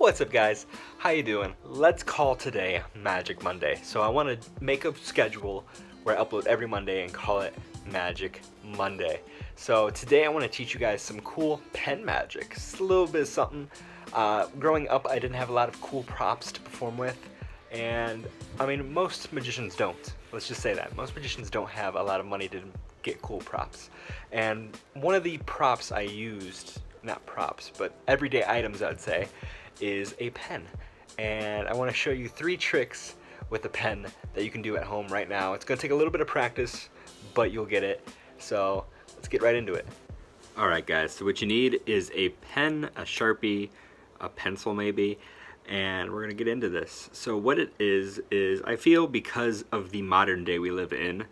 What's up, guys? How you doing? Let's call today Magic Monday. So I want to make a schedule where I upload every Monday and call it Magic Monday. So today I want to teach you guys some cool pen magic. It's a little bit of something. Growing up, I didn't have a lot of cool props to perform with, and I mean, most magicians don't. Let's just say that. Most magicians don't have a lot of money to get cool props. And one of the props I used, not props, but everyday items, I'd say, is a pen. And I want to show you 3 tricks with a pen that you can do at home right now. It's going to take a little bit of practice, but you'll get it. So let's get right into it. Alright guys, so what you need is a pen, a Sharpie, a pencil maybe, and we're going to get into this. So what it is I feel because of the modern day we live in,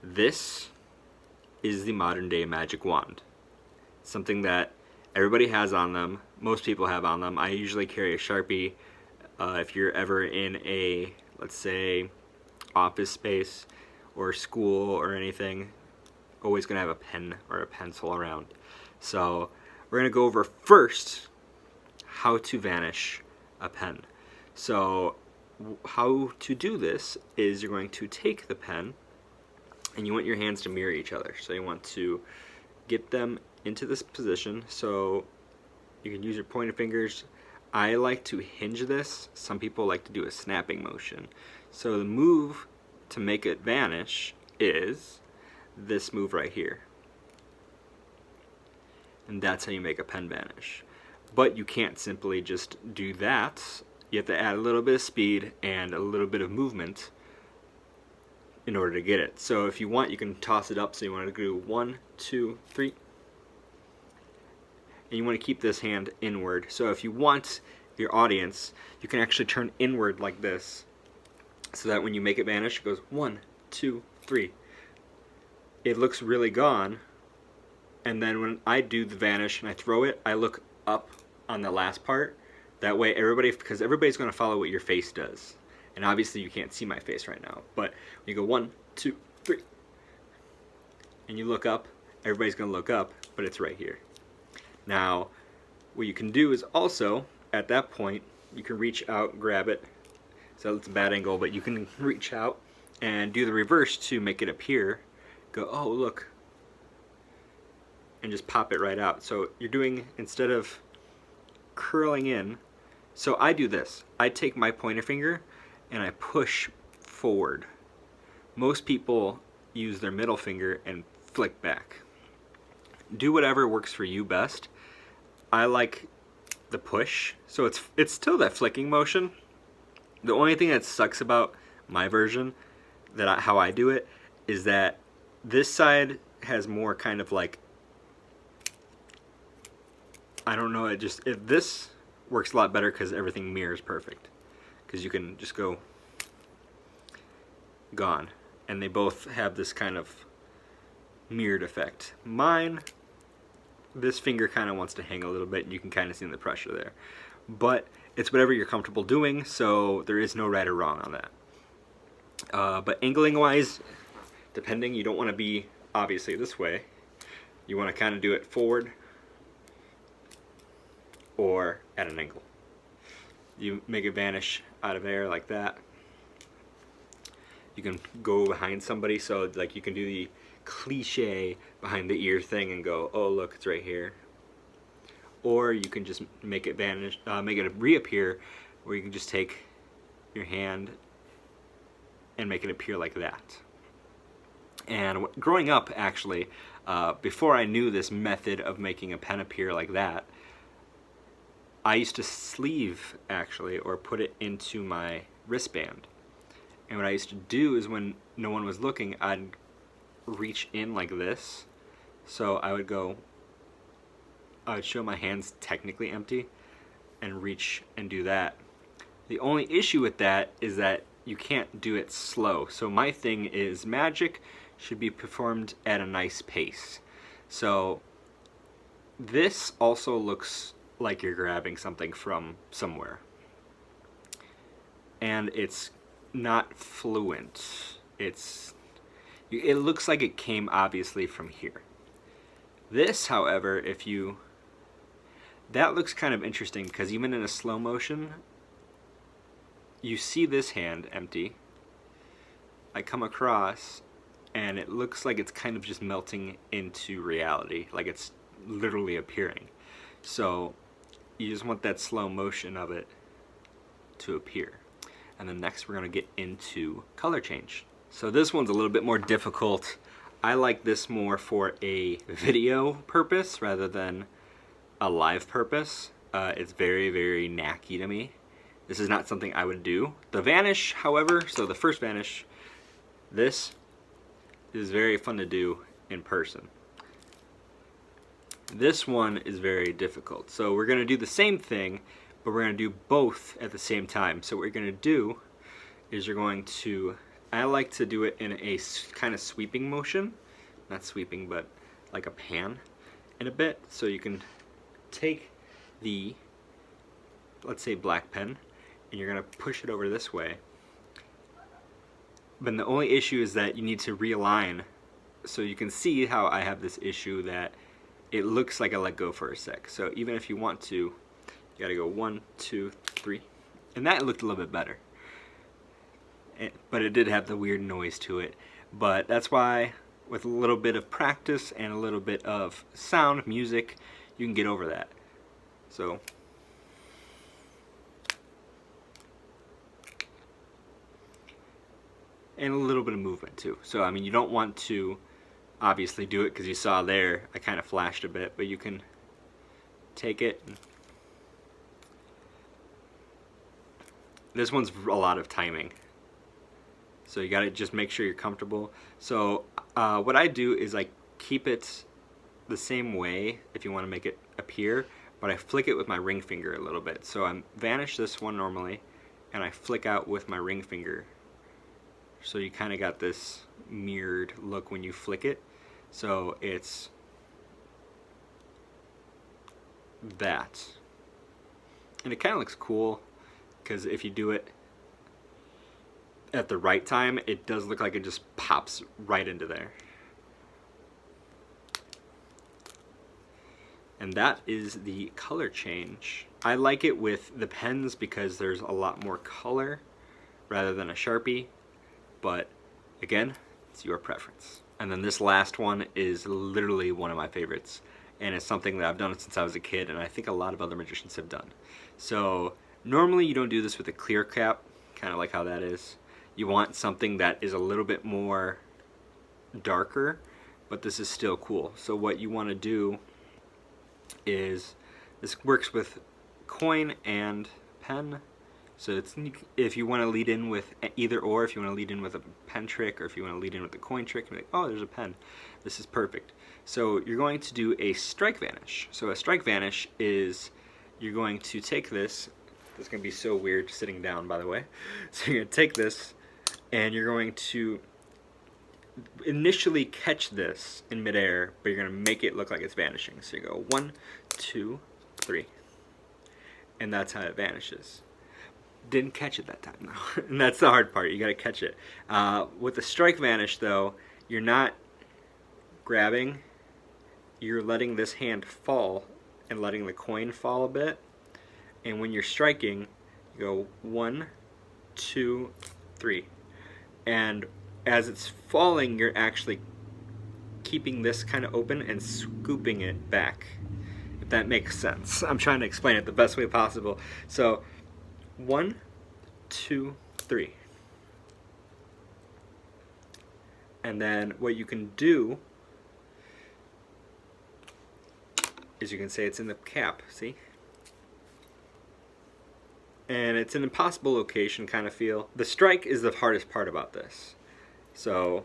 this is the modern day magic wand. Something that everybody has on them, most people have on them. I usually carry a Sharpie. If you're ever in a, let's say, office space or school or anything, always gonna have a pen or a pencil around. So we're gonna go over first how to vanish a pen. So how to do this is you're going to take the pen and you want your hands to mirror each other. So you want to get them into this position, so you can use your pointer fingers. I like to hinge this. Some people like to do a snapping motion. So the move to make it vanish is this move right here. And that's how you make a pen vanish. But you can't simply just do that. You have to add a little bit of speed and a little bit of movement in order to get it. So if you want, you can toss it up. So you want to do 1, 2, 3. And you want to keep this hand inward. So if you want your audience, you can actually turn inward like this, so that when you make it vanish, it goes 1, 2, 3. It looks really gone, and then when I do the vanish and I throw it, I look up on the last part. That way because everybody's going to follow what your face does. And obviously you can't see my face right now, but when you go 1, 2, 3, and you look up, everybody's going to look up, but it's right here. Now, what you can do is also, at that point, you can reach out, grab it. So it's a bad angle, but you can reach out and do the reverse to make it appear. Go, oh, look. And just pop it right out. So you're doing, instead of curling in, so I do this. I take my pointer finger and I push forward. Most people use their middle finger and flick back. Do whatever works for you best. I like the push, so it's still that flicking motion. The only thing that sucks about my version, how I do it, is that this side has more kind of like, I don't know, this works a lot better because everything mirrors perfect. Because you can just go gone, and they both have this kind of mirrored effect. Mine, this finger kind of wants to hang a little bit, and you can kind of see the pressure there. But it's whatever you're comfortable doing, so there is no right or wrong on that. But angling wise, depending, you don't want to be obviously this way. You want to kind of do it forward or at an angle. You make it vanish out of air like that. You can go behind somebody, so like you can do the cliche behind the ear thing and go, oh look, it's right here. Or you can just make it vanish, make it reappear, where you can just take your hand and make it appear like that. And growing up, actually, before I knew this method of making a pen appear like that, I used to sleeve, actually, or put it into my wristband. And what I used to do is when no one was looking, I'd reach in like this. So I would show my hands technically empty and reach and do that. The only issue with that is that you can't do it slow. So my thing is magic should be performed at a nice pace. So this also looks like you're grabbing something from somewhere. And it's not fluent. It looks like it came obviously from here. This, however, that looks kind of interesting because even in a slow motion, you see this hand empty. I come across and it looks like it's kind of just melting into reality, like it's literally appearing. So you just want that slow motion of it to appear. And then next we're going to get into color change. So this one's a little bit more difficult. I like this more for a video purpose rather than a live purpose. It's very, very knacky to me. This is not something I would do. The Vanish, however, so the first Vanish, this is very fun to do in person. This one is very difficult. So we're going to do the same thing, but we're going to do both at the same time. So what you're going to do is you're going to, I like to do it in a kind of sweeping motion. Not sweeping, but like a pan in a bit. So you can take the, let's say, black pen, and you're going to push it over this way. But the only issue is that you need to realign. So you can see how I have this issue that it looks like I let go for a sec. So even if you want to, you gotta go 1, 2, 3. And that looked a little bit better. But it did have the weird noise to it. But that's why with a little bit of practice and a little bit of sound, music, you can get over that. So and a little bit of movement too. So I mean, you don't want to obviously do it because you saw there I kind of flashed a bit, but you can take it. This one's a lot of timing, so you gotta just make sure you're comfortable. So what I do is I keep it the same way if you want to make it appear, but I flick it with my ring finger a little bit. So I vanish this one normally and I flick out with my ring finger. So you kind of got this mirrored look when you flick it. So it's that. And it kind of looks cool because if you do it at the right time, it does look like it just pops right into there. And that is the color change. I like it with the pens because there's a lot more color rather than a Sharpie. But again, it's your preference. And then this last one is literally one of my favorites, and it's something that I've done since I was a kid, and I think a lot of other magicians have done. So normally you don't do this with a clear cap, kind of like how that is. You want something that is a little bit more darker, but this is still cool. So what you want to do is, this works with coin and pen. So it's, if you want to lead in with either or, if you want to lead in with a pen trick, or if you want to lead in with a coin trick, and be like, oh, there's a pen. This is perfect. So you're going to do a strike vanish. So a strike vanish is, you're going to take this. This is going to be so weird sitting down, by the way. So you're going to take this, and you're going to initially catch this in midair, but you're going to make it look like it's vanishing. So you go 1, 2, 3. And that's how it vanishes. Didn't catch it that time though. And that's the hard part, you gotta catch it. With the strike vanish though, you're not grabbing, you're letting this hand fall and letting the coin fall a bit. And when you're striking, you go 1, 2, 3. And as it's falling, you're actually keeping this kind of open and scooping it back, if that makes sense. I'm trying to explain it the best way possible. So 1, 2, 3. And then what you can do is you can say it's in the cap, see? And it's an impossible location kind of feel. The strike is the hardest part about this. So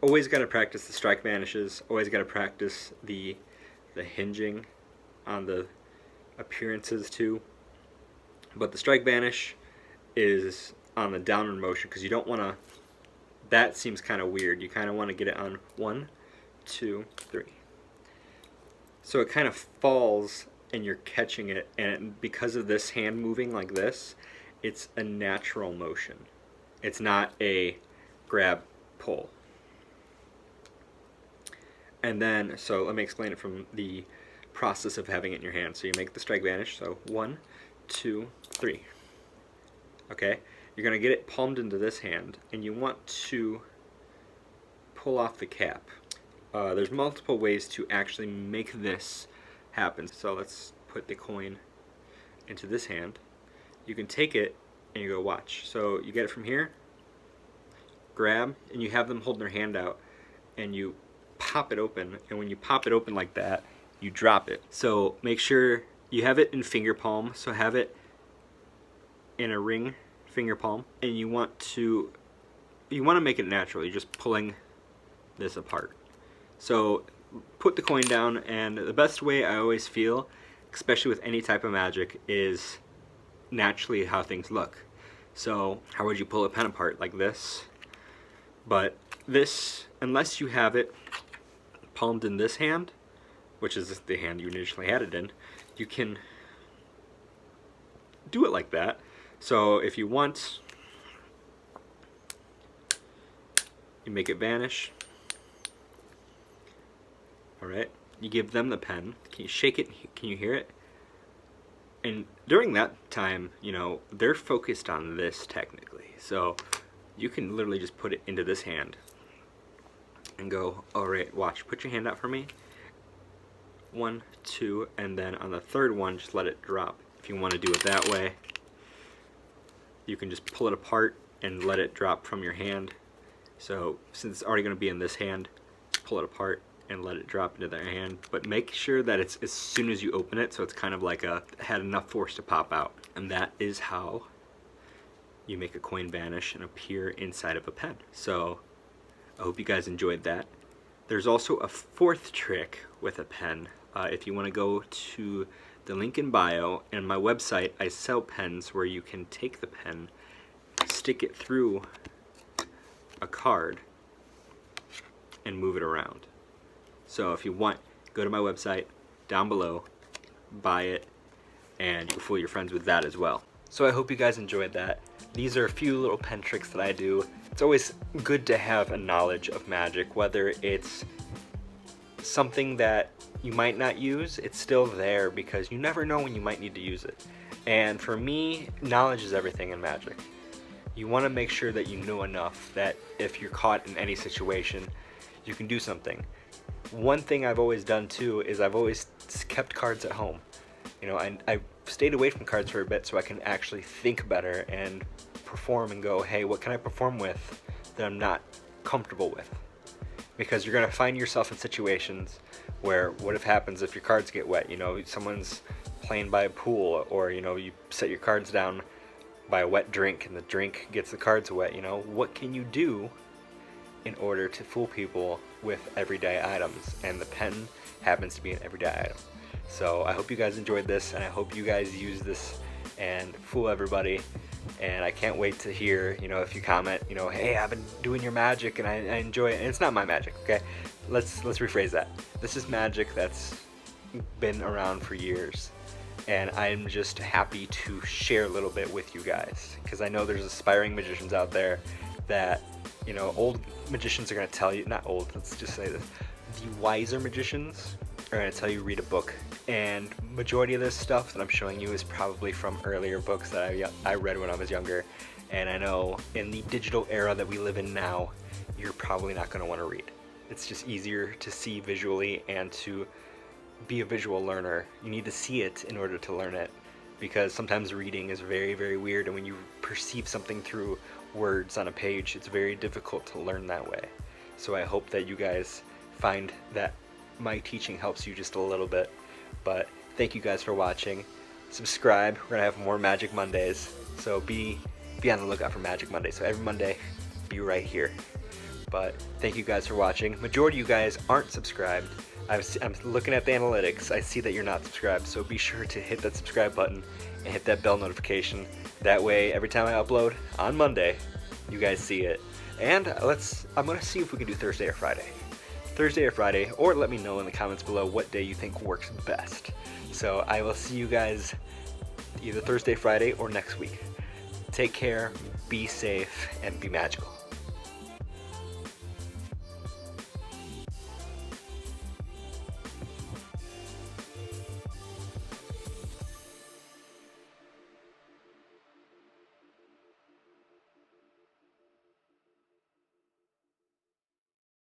always got to practice the strike vanishes, always got to practice the hinging on the appearances too. But the strike vanish is on the downward motion because you don't want to, that seems kind of weird. You kind of want to get it on 1, 2, 3. So it kind of falls and you're catching it, and because of this hand moving like this, it's a natural motion. It's not a grab, pull. And then, so let me explain it from the process of having it in your hand. So you make the strike vanish. So 1, 2, 3. Okay, you're gonna get it palmed into this hand, and you want to pull off the cap. There's multiple ways to actually make this happen. So let's put the coin into this hand. You can take it and you go watch. So you get it from here, grab, and you have them holding their hand out, and you pop it open. And when you pop it open like that, you drop it. So make sure you have it in finger palm. So have it in a ring finger palm, and you want to make it natural. You're just pulling this apart. So put the coin down, and the best way I always feel, especially with any type of magic, is naturally how things look. So how would you pull a pen apart? Like this. But this, unless you have it palmed in this hand, which is the hand you initially had it in, you can do it like that. So if you want, you make it vanish. Alright, you give them the pen. Can you shake it? Can you hear it? And during that time, you know, they're focused on this technically. So you can literally just put it into this hand and go, alright, watch, put your hand out for me. 1, 2, and then on the third one, just let it drop. If you want to do it that way, you can just pull it apart and let it drop from your hand. So since it's already going to be in this hand, pull it apart and let it drop into their hand. But make sure that it's as soon as you open it, so it's kind of like had enough force to pop out. And that is how you make a coin vanish and appear inside of a pen. So I hope you guys enjoyed that. There's also a fourth trick with a pen. If you want to go to the link in bio and my website, I sell pens where you can take the pen, stick it through a card, and move it around. So if you want, go to my website down below, buy it, and you can fool your friends with that as well. So I hope you guys enjoyed that. These are a few little pen tricks that I do. It's always good to have a knowledge of magic, whether it's something that you might not use, it's still there because you never know when you might need to use it. And for me, knowledge is everything in magic. You want to make sure that you know enough that if you're caught in any situation, you can do something. One thing I've always done too is I've always kept cards at home. You know, I stayed away from cards for a bit so I can actually think better and perform and go, hey, what can I perform with that I'm not comfortable with? Because you're going to find yourself in situations where what if happens if your cards get wet? You know, someone's playing by a pool, or, you know, you set your cards down by a wet drink and the drink gets the cards wet. You know, what can you do in order to fool people with everyday items? And the pen happens to be an everyday item. So I hope you guys enjoyed this, and I hope you guys use this and fool everybody. And I can't wait to hear, you know, if you comment, you know, hey, I've been doing your magic and I enjoy it. And it's not my magic, okay? Let's rephrase that. This is magic that's been around for years, and I'm just happy to share a little bit with you guys, because I know there's aspiring magicians out there that, you know, old magicians are going to tell you, not old, let's just say this, the wiser magicians are going to tell you read a book, and majority of this stuff that I'm showing you is probably from earlier books that I read when I was younger. And I know in the digital era that we live in now, you're probably not going to want to read. It's just easier to see visually, and to be a visual learner, you need to see it in order to learn it, because sometimes reading is very, very weird, and when you perceive something through words on a page, it's very difficult to learn that way. So I hope that you guys find that my teaching helps you just a little bit. But thank you guys for watching. Subscribe. We're gonna have more Magic Mondays, so be on the lookout for Magic Monday. So every Monday, be right here. But thank you guys for watching. Majority of you guys aren't subscribed. I'm looking at the analytics. I see that you're not subscribed, so be sure to hit that subscribe button and hit that bell notification. That way, every time I upload on Monday, you guys see it. And I'm gonna see if we can do Thursday or Friday. Thursday or Friday, or let me know in the comments below what day you think works best. So I will see you guys either Thursday, Friday, or next week. Take care, be safe, and be magical.